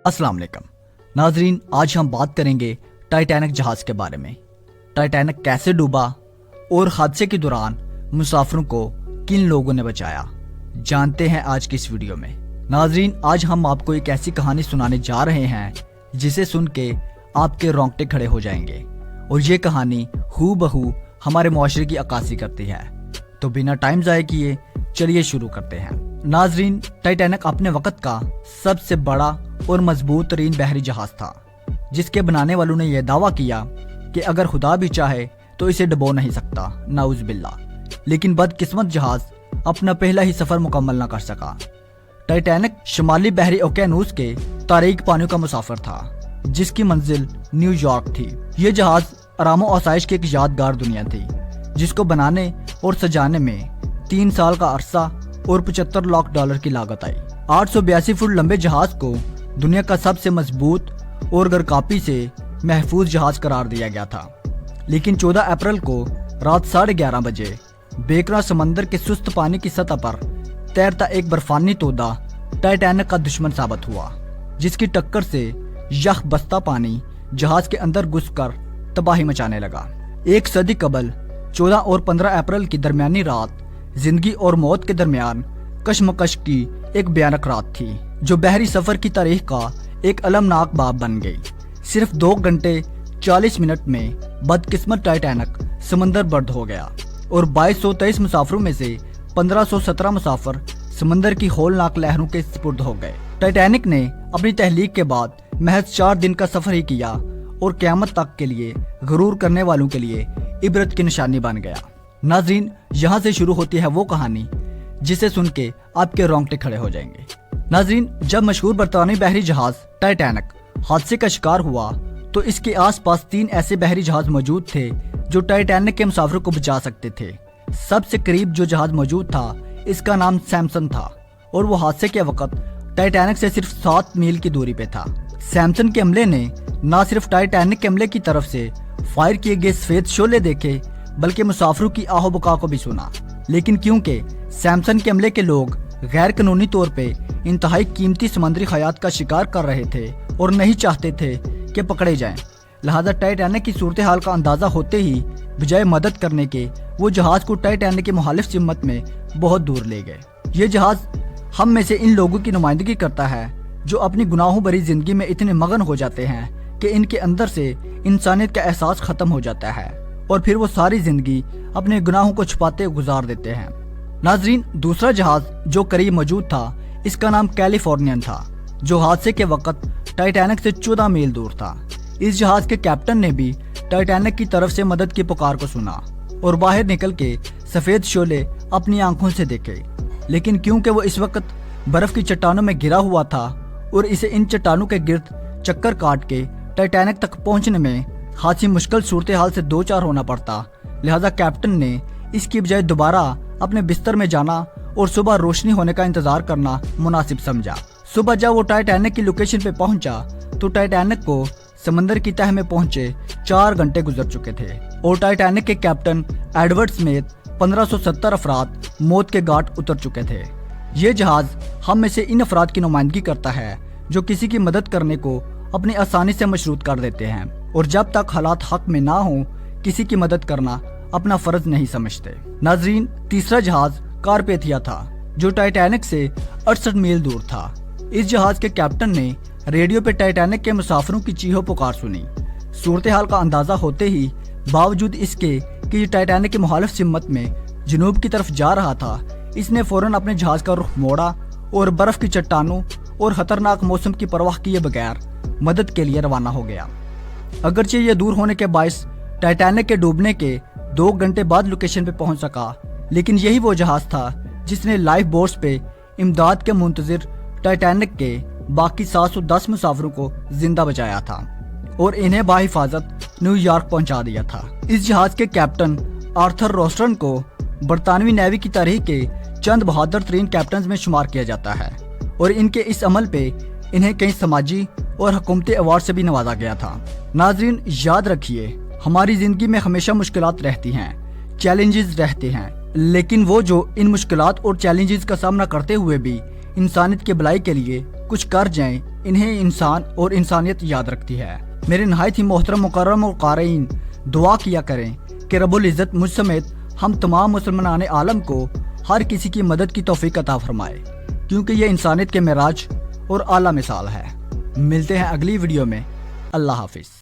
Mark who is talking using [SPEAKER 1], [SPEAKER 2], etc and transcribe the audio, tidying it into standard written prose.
[SPEAKER 1] अस्सलाम वालेकुम नाजरीन, आज हम बात करेंगे टाइटैनिक जहाज के बारे में। टाइटैनिक कैसे डूबा और हादसे के दौरान मुसाफिरों को किन लोगों ने बचाया, जानते हैं आज की इस वीडियो में। नाजरीन, आज हम आपको एक ऐसी कहानी सुनाने जा रहे हैं जिसे सुन के आपके रोंगटे खड़े हो जाएंगे और ये कहानी हूबहू हमारे मुआशरे की अक्कासी करती है। तो बिना टाइम ज़ाया किए चलिए शुरू करते हैं। नाजरीन, टाइटैनिक अपने वक्त का सबसे बड़ा और मजबूत तरीन बहरी जहाज था, जिसके बनाने वालों ने यह दावा किया कि अगर खुदा भी चाहे तो इसे डुबो नहीं सकता, नाउज बिल्ला। लेकिन बदकिस्मत जहाज अपना पहला ही सफर मुकम्मल न कर सका। टाइटैनिक शुमाली बहरी ओकेनूस के तारीक पानियों का मुसाफिर था, जिसकी मंजिल न्यूयॉर्क थी। ये जहाज आराम और आसाइश की एक यादगार दुनिया थी, जिसको बनाने और सजाने में 3 साल का अरसा और $75 लाख की लागत आई। 882 फुट लंबे जहाज को दुनिया का सबसे मजबूत और गरकापी से महफूज जहाज करार दिया गया था। लेकिन 14 अप्रैल को रात 11:30 बजे बेकरा समंदर के सुस्त पानी की सतह पर तैरता एक बर्फानी तोदा टाइटैनिक का दुश्मन साबित हुआ, जिसकी टक्कर से यह बस्ता पानी जहाज के अंदर घुसकर तबाही मचाने लगा। एक सदी कबल 14 और 15 अप्रैल की दरमियानी रात जिंदगी और मौत के दरमियान कशमकश की एक भयानक रात थी, जो बहरी सफर की तारीख का एक अलमनाक बाब बन गई। सिर्फ 2 घंटे 40 मिनट में बदकिस्मत टाइटैनिक समंदर बर्द हो गया और 2223 मुसाफिरों में से 1517 मुसाफिर समंदर की होलनाक लहरों के सुपुर्द हो गए। टाइटैनिक ने अपनी तहलीक के बाद महज 4 दिन का सफर ही किया और क़यामत तक के लिए गरूर करने वालों के लिए इबरत की निशानी बन गया। नाजरीन, यहाँ से शुरू होती है वो कहानी जिसे सुन के आपके रोंगटे खड़े हो जाएंगे। नाजरीन, जब मशहूर बरतानवी बहरी जहाज टाइटैनिक हादसे का शिकार हुआ तो इसके आसपास 3 ऐसे बहरी जहाज मौजूद थे जो टाइटैनिक के मुसाफिरों को बचा सकते थे। सबसे करीब जो जहाज मौजूद था, इसका नाम सैमसन था और वो हादसे के वक्त टाइटैनिक से सिर्फ 7 मील की दूरी पे था। सैमसन के अमले ने न सिर्फ टाइटैनिक के अमले की तरफ से फायर किए गए सफेद शोले देखे, बल्कि मुसाफिरों की आहो बुका को भी सुना। लेकिन क्योंकि सैमसन के अमले के लोग गैर कानूनी तौर पे इंतहाई कीमती समुद्री हयात का शिकार कर रहे थे और नहीं चाहते थे कि पकड़े जाएं, लिहाजा टाइटैनिक की सूरत हाल का अंदाजा होते ही बजाय मदद करने के वो जहाज को टाइटैनिक के मुखालिफ सिमत में बहुत दूर ले गए। ये जहाज हम में से इन लोगों की नुमाइंदगी करता है जो अपनी गुनाहों भरी जिंदगी में इतने मगन हो जाते हैं कि इनके अंदर से इंसानियत का एहसास खत्म हो जाता है और फिर वो सारी जिंदगी अपने गुनाहों को छुपाते गुजार देते हैं। नाजरीन, दूसरा जहाज जो करीब मौजूद था, इसका नाम कैलिफोर्नियन था, जो हादसे के वक्त टाइटैनिक से 14 मील दूर था। इस जहाज के कैप्टन ने भी टाइटैनिक की तरफ से मदद की पुकार को सुना और बाहर निकल के सफेद शोले अपनी आंखों से देखे। लेकिन क्योंकि वो इस वक्त बर्फ की चट्टानों में गिरा हुआ था और इसे इन चट्टानों के गिर्द चक्कर काट के टाइटैनिक तक पहुंचने में खासी मुश्किल सूरत हाल से 2-4 होना पड़ता, लिहाजा कैप्टन ने इसकी बजाय दोबारा अपने बिस्तर में जाना और सुबह रोशनी होने का इंतजार करना मुनासिब समझा। सुबह जब वो टाइटैनिक की लोकेशन पे पहुंचा तो टाइटैनिक को समंदर की तह में पहुंचे 4 घंटे गुजर चुके थे और टाइटैनिक के कैप्टन एडवर्ड समेत 1570 अफराद मौत के घाट उतर चुके थे। ये जहाज हम में से इन अफराद की नुमाइंदगी करता है जो किसी की मदद करने को अपनी आसानी से मशरूत कर देते हैं और जब तक हालात हक में ना हो किसी की मदद करना अपना फर्ज नहीं समझते। नाजरीन, तीसरा जहाज कारपेथिया था, जो टाइटैनिक से 68 मील दूर था। इस जहाज के कैप्टन ने रेडियो पे टाइटैनिक के मुसाफिरों की चीहो पुकार सुनी। सूरत हाल का अंदाजा होते ही बावजूद इसके कि टाइटैनिक के मुखालिफ सिमत में जनूब की तरफ जा रहा था, इसने फौरन अपने जहाज का रुख मोड़ा और बर्फ की चट्टानों और खतरनाक मौसम की परवाह किए बगैर मदद के लिए रवाना हो गया। अगरचे ये दूर होने के बायस टाइटैनिक के डूबने के 2 घंटे बाद लोकेशन पे पहुंच सका, लेकिन यही वो जहाज था जिसने लाइफ बोट्स पे इमदाद के मुंतजिर टाइटैनिक के बाकी 710 मुसाफिरों को जिंदा बचाया था और इन्हें बाहिफाजत न्यूयॉर्क पहुंचा दिया था। इस जहाज के कैप्टन आर्थर रोस्टन को बरतानवी नेवी की तारीख के चंद बहादुर तरीन कैप्टन में शुमार किया जाता है और इनके इस अमल पे इन्हें कई समाजी और हुकूमती अवार्ड से भी नवाजा गया था। नाजरीन, याद रखिए, हमारी जिंदगी में हमेशा मुश्किलात रहती हैं, चैलेंजेस रहते हैं, लेकिन वो जो इन मुश्किलात और चैलेंजेस का सामना करते हुए भी इंसानियत की भलाई के लिए کچھ کر جائیں انہیں انسان اور انسانیت یاد رکھتی ہے۔ میرے نہایت ہی محترم مکرم اور قارئین، دعا کیا کریں کہ رب العزت مجھ سمیت ہم تمام مسلمان عالم کو ہر کسی کی مدد کی توفیق عطا فرمائے، کیونکہ یہ انسانیت کے معراج اور اعلیٰ مثال ہے۔ ملتے ہیں اگلی ویڈیو میں۔ اللہ حافظ۔